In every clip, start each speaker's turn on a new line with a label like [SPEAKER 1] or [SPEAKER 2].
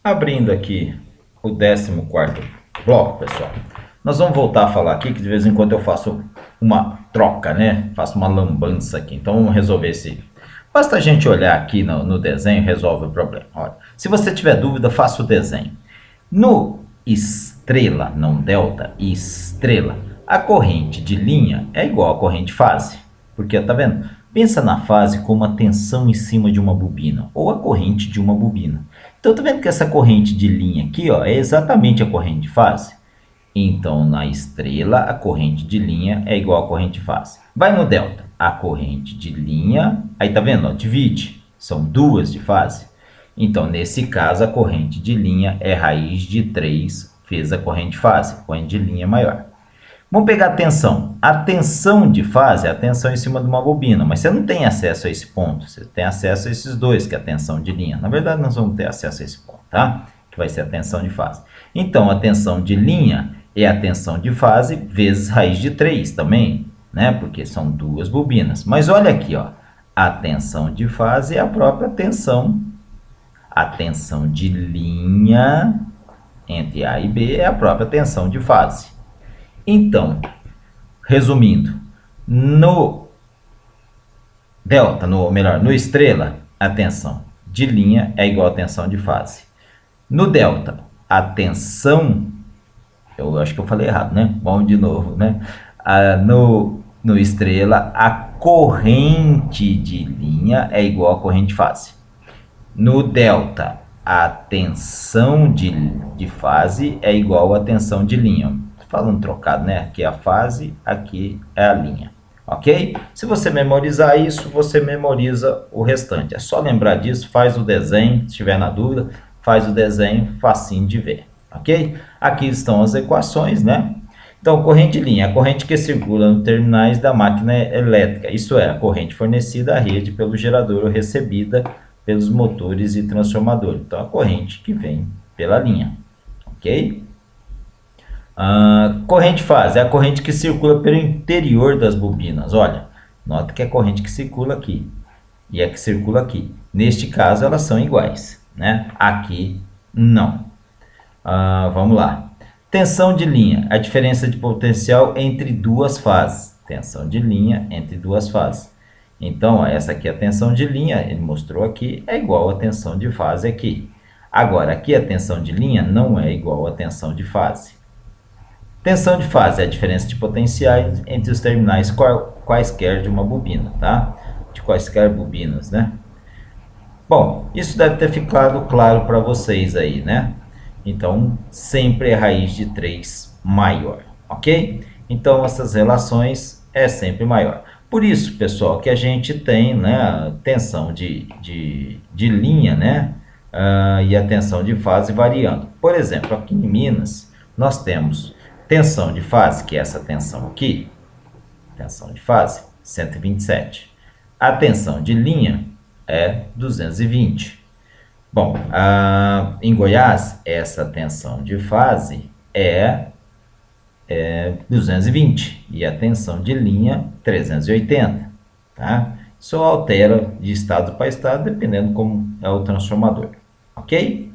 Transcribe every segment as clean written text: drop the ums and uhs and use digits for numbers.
[SPEAKER 1] Abrindo aqui o 14º bloco, pessoal, nós vamos voltar a falar aqui que de vez em quando eu faço uma troca, né? Faço uma lambança aqui. Então vamos resolver esse. Basta a gente olhar aqui no desenho, resolve o problema. Olha, se você tiver dúvida, faça o desenho. No estrela, não delta, estrela, a corrente de linha é igual à corrente de fase. Porque, tá vendo? Pensa na fase como a tensão em cima de uma bobina, ou a corrente de uma bobina. Então, tá vendo que essa corrente de linha aqui, ó, é exatamente a corrente de fase? Então, na estrela, a corrente de linha é igual à corrente de fase. Vai no delta, a corrente de linha, aí tá vendo, ó, divide, são duas de fase. Então, nesse caso, a corrente de linha é raiz de 3 vezes a corrente de fase, a corrente de linha é maior. Vamos pegar a tensão. A tensão de fase é a tensão em cima de uma bobina, mas você não tem acesso a esse ponto. Você tem acesso a esses dois, que é a tensão de linha. Na verdade, nós vamos ter acesso a esse ponto, tá? Que vai ser a tensão de fase. Então, a tensão de linha é a tensão de fase vezes raiz de 3 também, né? Porque são duas bobinas. Mas olha aqui, ó. A tensão de fase é a própria tensão. A tensão de linha entre A e B é a própria tensão de fase. Então, resumindo, no delta, no estrela, a tensão de linha é igual à tensão de fase. No delta, a tensão, eu acho que eu falei errado, né? Vamos de novo, né? No estrela, a corrente de linha é igual à corrente de fase. No delta, a tensão de fase é igual à tensão de linha. Falando trocado, né? Aqui é a fase, aqui é a linha, ok? Se você memorizar isso, você memoriza o restante. É só lembrar disso, faz o desenho, se estiver na dúvida, faz o desenho, facinho de ver, ok? Aqui estão as equações, né? Então, corrente de linha, a corrente que circula nos terminais da máquina elétrica, isso é, a corrente fornecida à rede pelo gerador ou recebida pelos motores e transformadores. Então, a corrente que vem pela linha, ok? Corrente fase é a corrente que circula pelo interior das bobinas. Olha, nota que é a corrente que circula aqui e a que circula aqui. Neste caso, elas são iguais, né? Aqui, não. Vamos lá. Tensão de linha, a diferença de potencial entre duas fases. Tensão de linha entre duas fases. Então, ó, essa aqui é a tensão de linha, ele mostrou aqui, é igual à tensão de fase aqui. Agora, aqui a tensão de linha não é igual à tensão de fase. Tensão de fase é a diferença de potenciais entre os terminais quaisquer de uma bobina, tá? De quaisquer bobinas, né? Bom, isso deve ter ficado claro para vocês aí, né? Então, sempre é raiz de 3 maior, ok? Então, essas relações é sempre maior. Por isso, pessoal, que a gente tem, né, a tensão de linha, né? E a tensão de fase variando. Por exemplo, aqui em Minas, nós temos tensão de fase, que é essa tensão aqui, tensão de fase, 127. A tensão de linha é 220. Bom, em Goiás, essa tensão de fase é 220 e a tensão de linha 380, tá? Isso altera de estado para estado, dependendo como é o transformador, ok?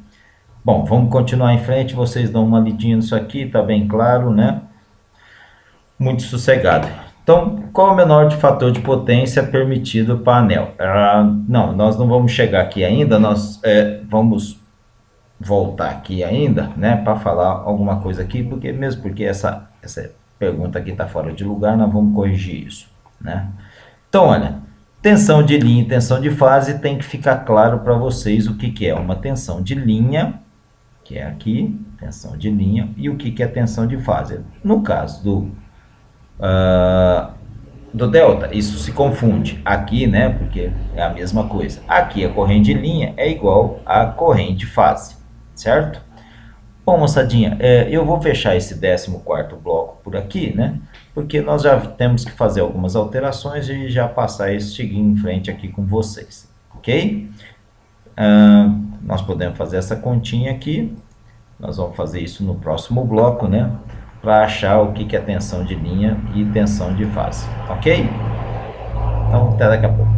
[SPEAKER 1] Bom, vamos continuar em frente, vocês dão uma lidinha nisso aqui, tá bem claro, né? Muito sossegado. Então, qual é o menor de fator de potência permitido para anel? Não, nós não vamos chegar aqui ainda, nós vamos voltar aqui ainda, né, para falar alguma coisa aqui, porque essa pergunta aqui está fora de lugar, nós vamos corrigir isso, né? Então, olha, tensão de linha e tensão de fase tem que ficar claro para vocês o que é uma tensão de linha, que é aqui, tensão de linha, e o que é tensão de fase. No caso do delta, isso se confunde aqui, né, porque é a mesma coisa. Aqui a corrente de linha é igual à corrente de fase, certo? Bom, moçadinha, eu vou fechar esse 14º bloco por aqui, né, porque nós já temos que fazer algumas alterações e já passar esse seguir em frente aqui com vocês, ok? Nós podemos fazer essa continha aqui, nós vamos fazer isso no próximo bloco, né, para achar o que é tensão de linha e tensão de fase, ok? Então, até daqui a pouco.